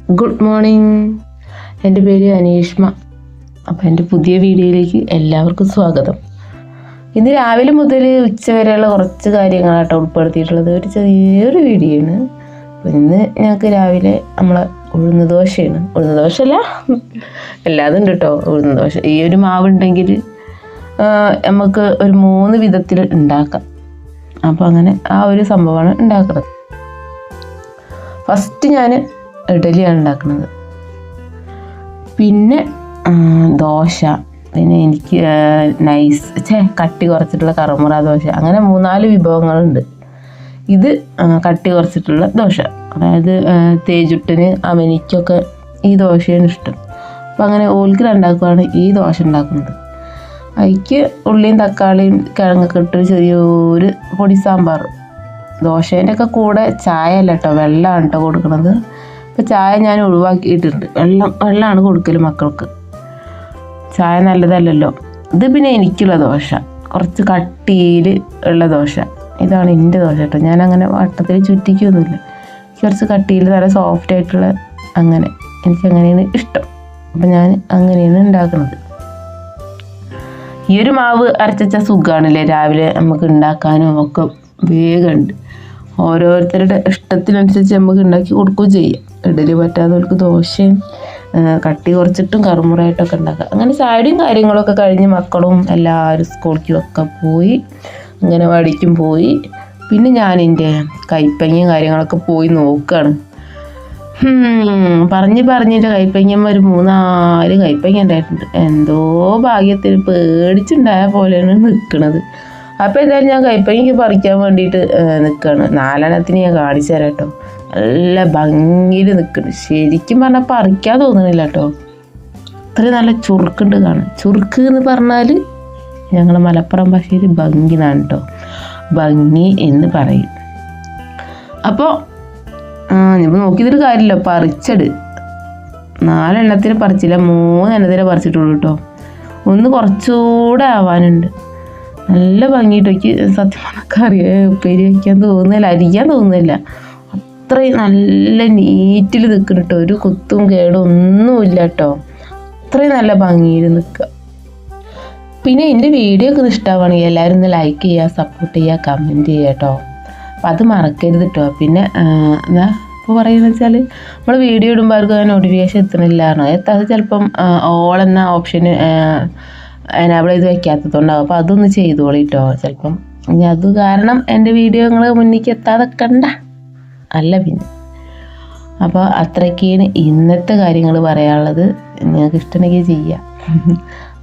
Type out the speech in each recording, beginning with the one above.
Good morning. എൻ്റെ പേര് അനീഷ്മ. അപ്പോൾ എൻ്റെ പുതിയ വീഡിയോയിലേക്ക് എല്ലാവർക്കും സ്വാഗതം. ഇന്ന് രാവിലെ മുതൽ ഉച്ച വരെയുള്ള കുറച്ച് കാര്യങ്ങളാട്ടോ ഉൾപ്പെടുത്തിയിട്ടുള്ളത്. ഒരു ചെറിയൊരു വീഡിയോ ആണ്. അപ്പോൾ ഇന്ന് ഞങ്ങൾക്ക് രാവിലെ നമ്മളെ ഉഴുന്ന് ദോശയാണ്. ഉഴുന്ന് ദോശയല്ല, എല്ലാതും ഉണ്ട് കേട്ടോ. ഉഴുന്ന് ദോശ ഈ ഒരു മാവുണ്ടെങ്കിൽ നമുക്ക് ഒരു 3 വിധത്തിൽ ഉണ്ടാക്കാം. അപ്പോൾ അങ്ങനെ ആ ഒരു സംഭവമാണ് ഉണ്ടാക്കുന്നത്. ഫസ്റ്റ് ഞാൻ ഇഡലിയാണ് ഉണ്ടാക്കുന്നത്, പിന്നെ ദോശ, പിന്നെ എനിക്ക് കട്ടി കുറച്ചിട്ടുള്ള കറുമുറ ദോശ, അങ്ങനെ 3-4 വിഭവങ്ങളുണ്ട്. ഇത് കട്ടി കുറച്ചിട്ടുള്ള ദോശ, അതായത് തേജുട്ടിന് അവനിക്കൊക്കെ ഈ ദോശയാണ് ഇഷ്ടം. അപ്പം അങ്ങനെ ഓൽക്ക് ഉണ്ടാക്കുവാണ് ഈ ദോശ ഉണ്ടാക്കുന്നത്. അതിക്ക് ഉള്ളിയും തക്കാളിയും കിഴങ്ങൊക്കെ ഇട്ട് ചെറിയൊരു പൊടി സാമ്പാർ. ദോശേൻ്റെ ഒക്കെ കൂടെ ചായ അല്ല കേട്ടോ, വെള്ളമാണ് കേട്ടോ കൊടുക്കുന്നത്. അപ്പോൾ ചായ ഞാൻ ഒഴിവാക്കിയിട്ടുണ്ട്. വെള്ളമാണ് കൊടുക്കൽ മക്കൾക്ക്. ചായ നല്ലതല്ലല്ലോ. ഇത് പിന്നെ എനിക്കുള്ള ദോശ, കുറച്ച് കട്ടിയിൽ ഉള്ള ദോശ. ഇതാണ് എൻ്റെ ദോശ കേട്ടോ. ഞാൻ അങ്ങനെ വട്ടത്തിൽ ചുറ്റിക്കൊന്നുമില്ല. കുറച്ച് കട്ടിയിൽ നല്ല സോഫ്റ്റ് ആയിട്ടുള്ള, അങ്ങനെ എനിക്കങ്ങനെയാണ് ഇഷ്ടം. അപ്പം ഞാൻ അങ്ങനെയാണ് ഉണ്ടാക്കുന്നത്. ഈ ഒരു മാവ് അരച്ച സുഖമാണല്ലേ, രാവിലെ നമുക്ക് ഉണ്ടാക്കാനും ഒക്കെ വേഗമുണ്ട്. ഓരോരുത്തരുടെ ഇഷ്ടത്തിനനുസരിച്ച് നമുക്ക് ഉണ്ടാക്കി കൊടുക്കുകയും ചെയ്യാം. ഇഡലി പറ്റാത്തവർക്ക് ദോശയും കട്ടി കുറച്ചിട്ടും കറുമുറായിട്ടൊക്കെ ഉണ്ടാക്കാം. അങ്ങനെ ചായയും കാര്യങ്ങളൊക്കെ കഴിഞ്ഞ് മക്കളും എല്ലാവരും സ്കൂളിലേക്കും ഒക്കെ പോയി, അങ്ങനെ വടിക്കും പോയി. പിന്നെ ഞാൻ എൻ്റെ കൈപ്പങ്ങയും കാര്യങ്ങളൊക്കെ പോയി നോക്കുകയാണ്. പറഞ്ഞിട്ട് കൈപ്പങ്ങമ്മ ഒരു 3-4 കൈപ്പങ്ങ ഉണ്ടായിട്ടുണ്ട്. എന്തോ ഭാഗ്യത്തിന് പേടിച്ചുണ്ടായ പോലെയാണ് നിൽക്കുന്നത്. അപ്പോൾ എന്തായാലും ഞാൻ കൈപ്പങ്ങയ്ക്ക് പറിക്കാൻ വേണ്ടിയിട്ട് നിൽക്കുകയാണ്. 4 ഞാൻ കാണിച്ചു തരാം കേട്ടോ. നല്ല ഭംഗിയിൽ നിൽക്കുന്നുണ്ട്. ശരിക്കും പറഞ്ഞാൽ പറിക്കാൻ തോന്നുന്നില്ല കേട്ടോ. അത്രയും നല്ല ചുറുക്കുണ്ട് കാണാൻ. ചുറുക്ക് എന്ന് പറഞ്ഞാൽ ഞങ്ങൾ മലപ്പുറം ഭാഷയിൽ ഭംഗി എന്നാണ് കേട്ടോ. ഭംഗി എന്ന് പറയും. അപ്പോൾ ഇപ്പോൾ നോക്കിയതൊരു കാര്യമില്ല, പറിച്ചട് 4 പറിച്ചില്ല, 3 പറിച്ചിട്ടുള്ളൂ കേട്ടോ. ഒന്ന് കുറച്ചുകൂടെ ആവാനുണ്ട്. നല്ല ഭംഗിയിട്ടൊക്കെ സത്യം പറഞ്ഞാൽ അറിയാം, ഉപ്പേരി വയ്ക്കാൻ തോന്നുന്നില്ല, അരിക്കാൻ തോന്നുന്നില്ല. അത്രയും നല്ല നീറ്റിൽ നിൽക്കണം കേട്ടോ. ഒരു കുത്തും കേടും ഒന്നുമില്ല കേട്ടോ. അത്രയും നല്ല ഭംഗിയിൽ നിൽക്കുക. പിന്നെ എൻ്റെ വീഡിയോ ഒക്കെ ഇഷ്ടമാണെങ്കിൽ എല്ലാവരും ഒന്ന് ലൈക്ക് ചെയ്യുക, സപ്പോർട്ട് ചെയ്യുക, കമൻറ്റ് ചെയ്യുക കേട്ടോ. അപ്പം അത് മറക്കരുത് കേട്ടോ. പിന്നെ എന്താ ഇപ്പോൾ പറയുന്നത് വെച്ചാൽ, നമ്മൾ വീഡിയോ ഇടുമ്പോൾ അവർക്ക് നോട്ടിഫിക്കേഷൻ എത്തണില്ലായിരുന്നു. എത്താതെ ചിലപ്പം ഓൾ എന്ന ഓപ്ഷന് എനാബിൾ ചെയ്ത് വയ്ക്കാത്തതുകൊണ്ടാവും. അപ്പോൾ അതൊന്ന് ചെയ്തോളി കേട്ടോ. ചിലപ്പം ഇനി അത് കാരണം എൻ്റെ വീഡിയോ നിങ്ങൾ മുന്നിലേക്ക് എത്താതെ കണ്ട അല്ല പിന്നെ. അപ്പോൾ അത്രയ്ക്കാണ് ഇന്നത്തെ കാര്യങ്ങൾ പറയാനുള്ളത്. നിങ്ങൾക്ക് ഇഷ്ടമുണ്ടെങ്കിൽ ചെയ്യുക.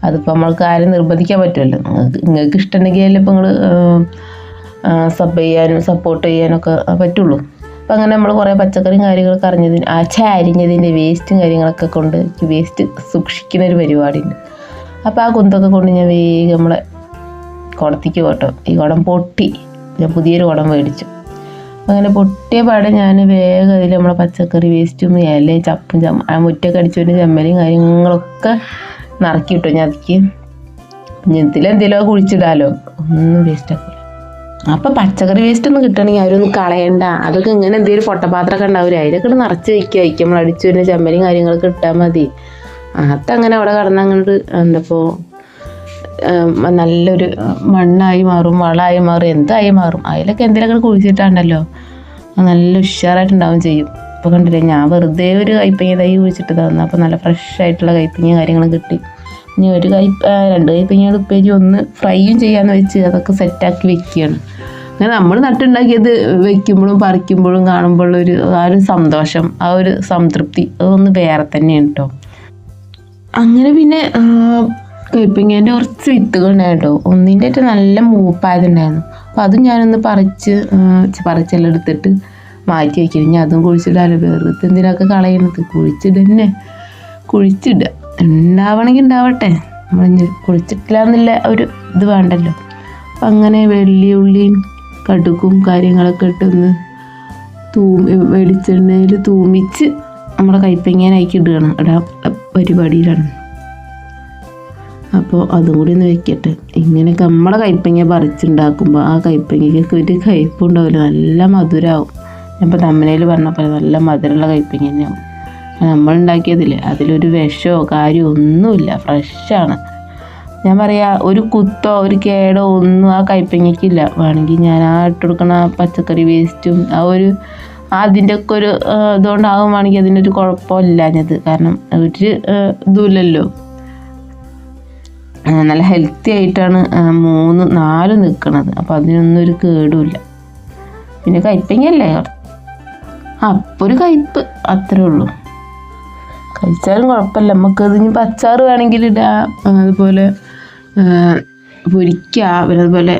അതിപ്പോൾ നമ്മൾക്ക് ആരും നിർബന്ധിക്കാൻ പറ്റുമല്ലോ. നിങ്ങൾക്ക് ഇഷ്ടമുണ്ടെങ്കിൽ ഇപ്പോൾ നിങ്ങൾ സബ് ചെയ്യാനും സപ്പോർട്ട് ചെയ്യാനൊക്കെ പറ്റുള്ളൂ. അപ്പം അങ്ങനെ നമ്മൾ കുറേ പച്ചക്കറിയും കാര്യങ്ങളൊക്കെ അരിഞ്ഞതിൻ്റെ വേസ്റ്റും കാര്യങ്ങളൊക്കെ കൊണ്ട് വേസ്റ്റ് സൂക്ഷിക്കുന്ന ഒരു പരിപാടിയുണ്ട്. അപ്പോൾ ആ കുന്തൊക്കെ കൊണ്ട് ഞാൻ വേഗം നമ്മളെ കുടത്തേക്ക് പോട്ടോ. ഈ കുടം പൊട്ടി, ഞാൻ പുതിയൊരു കുടം മേടിച്ചു. അങ്ങനെ പൊട്ടിയ പാടെ ഞാൻ വേഗം അതിൽ നമ്മളെ പച്ചക്കറി വേസ്റ്റും ഇലയും ചപ്പും മുറ്റൊക്കെ അടിച്ചതിൻ്റെ ചമ്മലും കാര്യങ്ങളൊക്കെ നിറക്കി കിട്ടും. ഞാൻ അതിക്ക് ഇതിലെന്തെങ്കിലുമൊക്കെ കുഴിച്ചിടാലോ, ഒന്നും വേസ്റ്റ് ആക്കില്ല. അപ്പോൾ പച്ചക്കറി വേസ്റ്റ് ഒന്നും കിട്ടണമെങ്കിൽ അവരൊന്നും കളയണ്ട. അതൊക്കെ ഇങ്ങനെ എന്തെങ്കിലും പൊട്ടപാത്രമൊക്കെ ഉണ്ടാവില്ല, അതിലൊക്കെ നിറച്ച് വയ്ക്കുക. നമ്മൾ അടിച്ചു വരുന്ന ചമ്മലും കാര്യങ്ങളൊക്കെ ഇട്ടാൽ മതി. അതങ്ങനെ അവിടെ കിടന്നങ്ങോട്ട് എന്തപ്പോൾ നല്ലൊരു മണ്ണായി മാറും, വളമായി മാറും, എന്തായി മാറും. അതിലൊക്കെ എന്തെങ്കിലുമൊക്കെ കുഴിച്ചിട്ടാണ്ടല്ലോ നല്ല ഉഷാറായിട്ടുണ്ടാവും ചെയ്യും. ഇപ്പോൾ കണ്ടില്ലേ, ഞാൻ വെറുതെ ഒരു കൈപ്പങ്ങ തൈ കുഴിച്ചിട്ട് തന്നു. അപ്പോൾ നല്ല ഫ്രഷ് ആയിട്ടുള്ള കൈപ്പങ്ങ കാര്യങ്ങളും കിട്ടി. ഇനി 2 കൈപ്പങ്ങയുടെ ഉപ്പേരി ഒന്ന് ഫ്രൈയും ചെയ്യാമെന്ന് വെച്ച് അതൊക്കെ സെറ്റാക്കി വെക്കുകയാണ്. അങ്ങനെ നമ്മൾ നട്ടുണ്ടാക്കിയത് വയ്ക്കുമ്പോഴും പറിക്കുമ്പോഴും കാണുമ്പോഴുള്ളൊരു ആ ഒരു സന്തോഷം, ആ ഒരു സംതൃപ്തി, അതൊന്ന് വേറെ തന്നെയാണ് കേട്ടോ. അങ്ങനെ പിന്നെ കൈപ്പങ്ങേൻ്റെ കുറച്ച് വിത്തുകളുണ്ടായിരുന്നു കേട്ടോ. ഒന്നിൻ്റെ ആയിട്ട് നല്ല മൂപ്പായതുണ്ടായിരുന്നു. അപ്പോൾ അതും ഞാനൊന്ന് പറിച്ചെല്ലാം എടുത്തിട്ട് മാറ്റി വയ്ക്കും. ഇനി അതും കുഴിച്ചിടാലോ, വെറുതെ എന്തിനൊക്കെ കളയണത്. കുഴിച്ചിടുക, ഉണ്ടാവണമെങ്കിൽ ഉണ്ടാവട്ടെ. നമ്മൾ കുഴിച്ചിട്ടില്ല എന്നുള്ള ഒരു ഇത് വേണ്ടല്ലോ. അപ്പം അങ്ങനെ വെള്ളിയുള്ളിയും കടുകും കാര്യങ്ങളൊക്കെ ഇട്ടൊന്ന് വെളിച്ചെണ്ണയിൽ തൂമിച്ച് നമ്മുടെ കൈപ്പങ്ങേനാക്കി ഇടാൻ പരിപാടിയിലാണ്. അപ്പോൾ അതും കൂടി ഒന്ന് വെക്കട്ടെ. ഇങ്ങനെയൊക്കെ നമ്മളെ കൈപ്പങ്ങ പറിച്ചുണ്ടാക്കുമ്പോൾ ആ കൈപ്പങ്ങയ്ക്ക് ഒരു കയ്പ്പുണ്ടാവില്ല, നല്ല മധുരമാവും. ഞാൻ ഇപ്പോൾ തമ്മനയിൽ പറഞ്ഞപ്പോൾ നല്ല മധുരമുള്ള കൈപ്പങ്ങ തന്നെയാവും. നമ്മളുണ്ടാക്കിയതില്ലേ അതിലൊരു വിഷമോ കാര്യമോ ഒന്നുമില്ല, ഫ്രഷാണ്. ഞാൻ പറയാ ഒരു കുത്തോ ഒരു കേടോ ഒന്നും ആ കൈപ്പങ്ങയ്ക്കില്ല. വേണമെങ്കിൽ ഞാൻ ആ ഇട്ടുകൊടുക്കണ പച്ചക്കറി വേസ്റ്റും അതിൻ്റെ ഒക്കെ ഒരു ഇതുകൊണ്ടാകുവാണെങ്കിൽ അതിനൊരു കുഴപ്പമില്ലാഞ്ഞത്. കാരണം ഒരു ഇതുമില്ലല്ലോ, നല്ല ഹെൽത്തി ആയിട്ടാണ് 3-4 നിൽക്കണത്. അപ്പോൾ അതിനൊന്നും ഒരു കേടുമില്ല. പിന്നെ കയ്പ്പങ്ങയല്ലേ അപ്പോൾ ഒരു കയ്പ്പ് അത്രേ ഉള്ളൂ. കഴിച്ചാലും കുഴപ്പമില്ല. നമുക്കത് ഇനി അച്ചാർ വേണമെങ്കിൽ ഇടാം, അതുപോലെ പൊരിക്കുക, പിന്നെ അതുപോലെ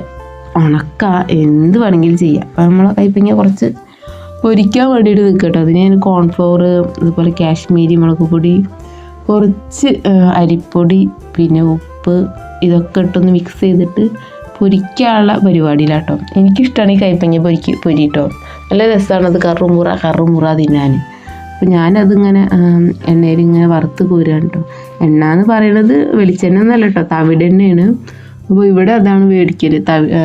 ഉണക്കുക, എന്ത് വേണമെങ്കിലും ചെയ്യാം. അപ്പം നമ്മൾ കയ്പ്പങ്ങ കുറച്ച് പൊരിക്കാൻ വേണ്ടിയിട്ട് നിൽക്കട്ടോ. അതിന് ഞാൻ കോൺഫ്ലോർ, അതുപോലെ കാശ്മീരി മുളക് പൊടി, കുറച്ച് അരിപ്പൊടി, പിന്നെ ഉപ്പ്, ഇതൊക്കെ ഇട്ടൊന്ന് മിക്സ് ചെയ്തിട്ട് പൊരിക്കാനുള്ള പരിപാടിയിലാട്ടോ. എനിക്കിഷ്ടമാണ് ഈ കയ്പ്പങ്ങ പൊരിട്ടോ. നല്ല രസമാണ് അത് കറുമുറ തിന്നാൻ. അപ്പോൾ ഞാനതിങ്ങനെ എണ്ണയിൽ ഇങ്ങനെ വറുത്ത് കോരുകയാണ് കേട്ടോ. എണ്ണ എന്ന് പറയുന്നത് വെളിച്ചെണ്ണ എന്നല്ല കേട്ടോ, തവിടെണ്ണയാണ്. അപ്പോൾ ഇവിടെ അതാണ് മേടിക്കൽ,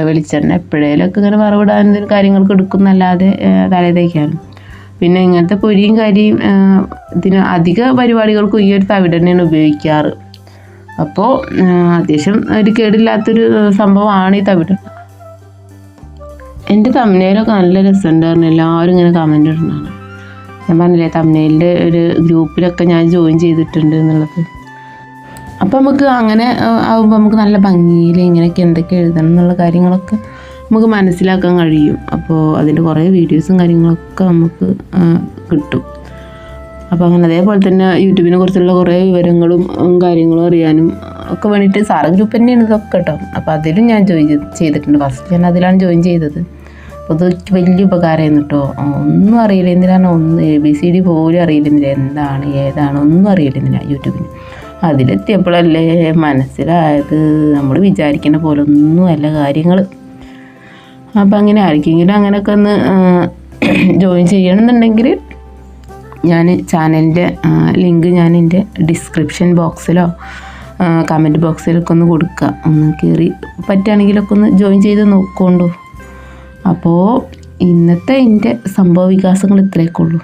വെളിച്ചെണ്ണ. എപ്പോഴേലൊക്കെ ഇങ്ങനെ വറവിടാൻ കാര്യങ്ങൾക്ക് എടുക്കുന്നല്ലാതെ തലേ തേക്കാനും. പിന്നെ ഇങ്ങനത്തെ പൊരിയും കരിയും ഇതിന് അധിക പരിപാടികൾക്കും ഈ ഒരു തവിടെണ്ണയാണ് ഉപയോഗിക്കാറ്. അപ്പോൾ അത്യാവശ്യം ഒരു കേടില്ലാത്തൊരു സംഭവമാണ് ഈ തവിടെണ്ണ. എൻ്റെ തമ്മനയിലൊക്കെ നല്ല രസമുണ്ടായിരുന്നു, എല്ലാവരും ഇങ്ങനെ കമൻ്റ് ഇടുന്നതാണ്. ഞാൻ പറഞ്ഞില്ലേ തമ്മനയിലിൻ്റെ ഒരു ഗ്രൂപ്പിലൊക്കെ ഞാൻ ജോയിൻ ചെയ്തിട്ടുണ്ട് എന്നുള്ളത്. അപ്പോൾ നമുക്ക് അങ്ങനെ ആകുമ്പോൾ നമുക്ക് നല്ല ഭംഗിയിൽ ഇങ്ങനെയൊക്കെ എന്തൊക്കെ എഴുതണം എന്നുള്ള കാര്യങ്ങളൊക്കെ നമുക്ക് മനസ്സിലാക്കാൻ കഴിയും. അപ്പോൾ അതിൻ്റെ കുറേ വീഡിയോസും കാര്യങ്ങളൊക്കെ നമുക്ക് കിട്ടും. അപ്പോൾ അങ്ങനെ അതേപോലെ തന്നെ യൂട്യൂബിനെ കുറിച്ചുള്ള കുറേ വിവരങ്ങളും കാര്യങ്ങളും അറിയാനും ഒക്കെ വേണ്ടിയിട്ട് സാറ് ഗ്രൂപ്പ് തന്നെയാണ് ഇതൊക്കെ കേട്ടോ. അപ്പോൾ അതിലും ഞാൻ ജോയിൻ ചെയ്തിട്ടുണ്ട്. ഫസ്റ്റ് ഞാൻ അതിലാണ് ജോയിൻ ചെയ്തത്. അപ്പോൾ അത് വലിയ ഉപകാരമായിരുന്നു കേട്ടോ. ഒന്നും അറിയില്ല എന്തിനാണ്, ABCD പോലും അറിയില്ല, എന്താണ് ഏതാണ് ഒന്നും അറിയില്ല യൂട്യൂബിന്. അതിലെത്തിയപ്പോഴല്ലേ മനസ്സിലായത് നമ്മൾ വിചാരിക്കുന്ന പോലെ ഒന്നുമല്ല കാര്യങ്ങൾ. അപ്പോൾ അങ്ങനെ ആർക്കെങ്കിലും അങ്ങനെയൊക്കെ ഒന്ന് ജോയിൻ ചെയ്യണമെന്നുണ്ടെങ്കിൽ ഞാൻ ചാനലിൻ്റെ ലിങ്ക് ഞാൻ എൻ്റെ ഡിസ്ക്രിപ്ഷൻ ബോക്സിലോ കമൻറ്റ് ബോക്സിലൊക്കെ ഒന്ന് കൊടുക്കുക. ഒന്ന് കയറി പറ്റുകയാണെങ്കിലൊക്കെ ഒന്ന് ജോയിൻ ചെയ്ത് നോക്കൊണ്ടു. അപ്പോൾ ഇന്നത്തെ എൻ്റെ സംഭവ വികാസങ്ങൾ ഇത്രയൊക്കെ ഉള്ളൂ.